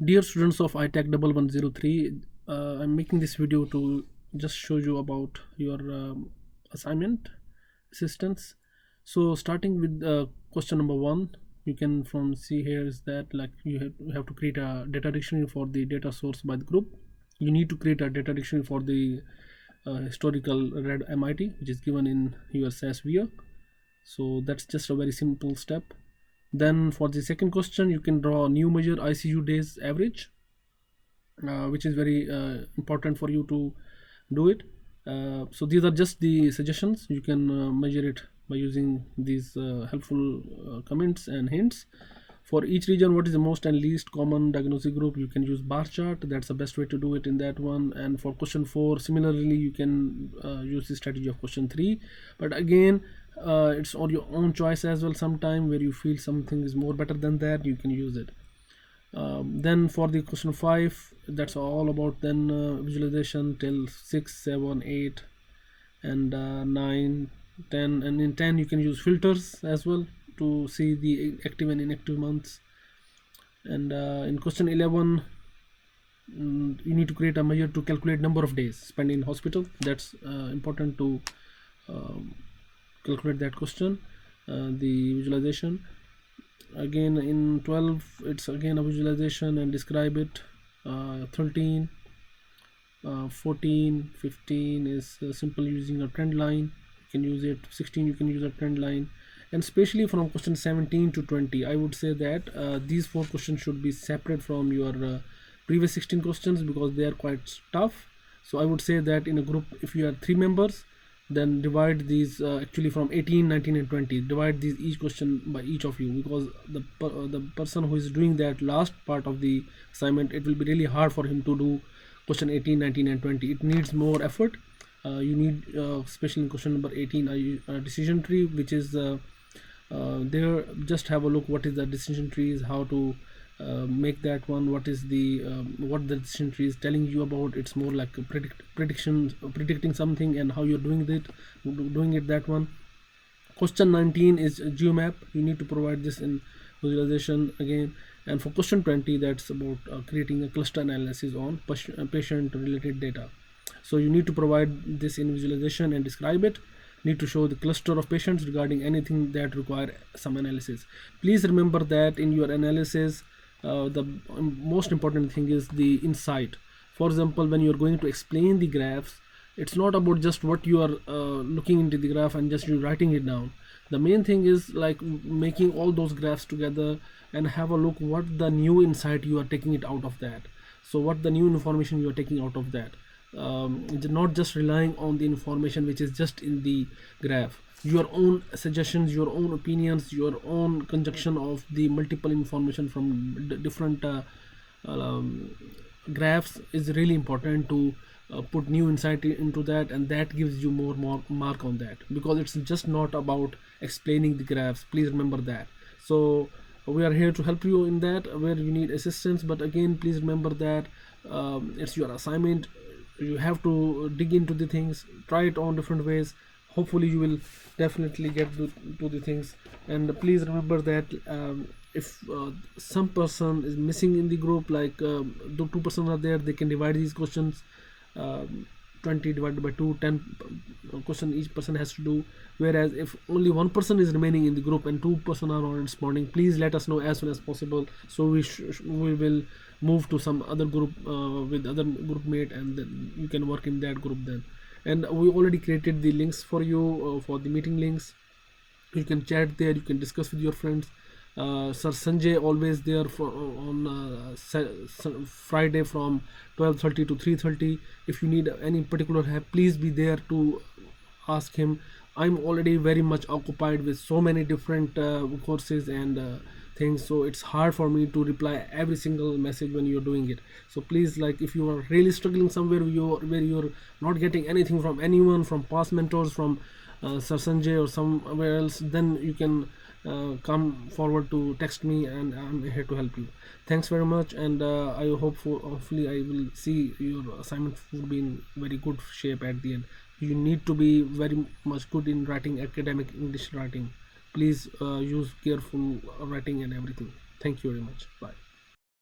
Dear students of ITech 1103, I'm making this video to just show you about your assignment assistance. So starting with question number one, you can from see here is that like you have to create a data dictionary for the data source by the group. You need to create a data dictionary for the historical red MIT, which is given in your SAS via. So that's just a very simple step. Then for the second question, you can draw a new measure ICU days average, which is very important for you to do it. So these are just the suggestions. You can measure it by using these helpful comments and hints. For each region, what is the most and least common diagnostic group? You can use bar chart. That's the best way to do it in that one. And for question 4, similarly, you can use the strategy of question 3. But again, it's on your own choice as well. Sometime where you feel something is more better than that, you can use it. Then for the question 5, that's all about then visualization till 6, 7, 8, and 9, 10. And in 10 you can use filters as well to see the active and inactive months. And in question 11, you need to create a measure to calculate number of days spent in hospital. That's important to calculate that question. The visualization, again in 12, it's again a visualization and describe it. 13, 14, 15 is simple using a trend line. You can use it. 16 you can use a trend line. And especially from question 17 to 20, I would say that these 4 questions should be separate from your previous 16 questions because they are quite tough. So I would say that in a group, if you are 3 members, then divide these actually from 18, 19 and 20, divide these each question by each of you, because the person who is doing that last part of the assignment, it will be really hard for him to do question 18, 19 and 20. It needs more effort. You need especially in question number 18 a decision tree, which is there. Just have a look what is the decision trees, how to make that one, what is the what the decision tree is telling you about. It's more like a predicting something and how you're doing it that one. Question 19 is geomap. You need to provide this in visualization again. And for question 20, that's about creating a cluster analysis on patient related data. So you need to provide this in visualization and describe it. Need to show the cluster of patients regarding anything that require some analysis. Please remember that in your analysis, the most important thing is the insight. For example, when you're going to explain the graphs, it's not about just what you are looking into the graph and just you writing it down. The main thing is like making all those graphs together and have a look what the new insight you are taking it out of that. So what the new information you are taking out of that. Not just relying on the information which is just in the graph. Your own suggestions, your own opinions, your own conjunction of the multiple information from different graphs is really important to put new insight into that, and that gives you more mark on that, because it's just not about explaining the graphs. Please remember that. So we are here to help you in that where you need assistance, but again please remember that it's your assignment. You have to dig into the things, try it on different ways. Hopefully you will definitely get to the things. And please remember that if some person is missing in the group, like the 2% are there, they can divide these questions. 20 divided by 2, 10 question each person has to do. Whereas if only one person is remaining in the group and 2% are not responding, please let us know as soon as possible, so we will move to some other group with other group mate, and then you can work in that group then. And we already created the links for you for the meeting links. You can chat there, you can discuss with your friends. Sir Sanjay always there for on Friday from 12:30 to 3:30. If you need any particular help, please be there to ask him. I'm already very much occupied with so many different courses and things, so it's hard for me to reply every single message when you're doing it. So please, like if you are really struggling somewhere where you're not getting anything from anyone, from past mentors, from Sir Sanjay or somewhere else, then you can come forward to text me, and I'm here to help you. Thanks very much, and I hope hopefully I will see your assignment will be in very good shape at the end. You need to be very much good in writing academic English writing. Please use careful writing and everything. Thank you very much. Bye.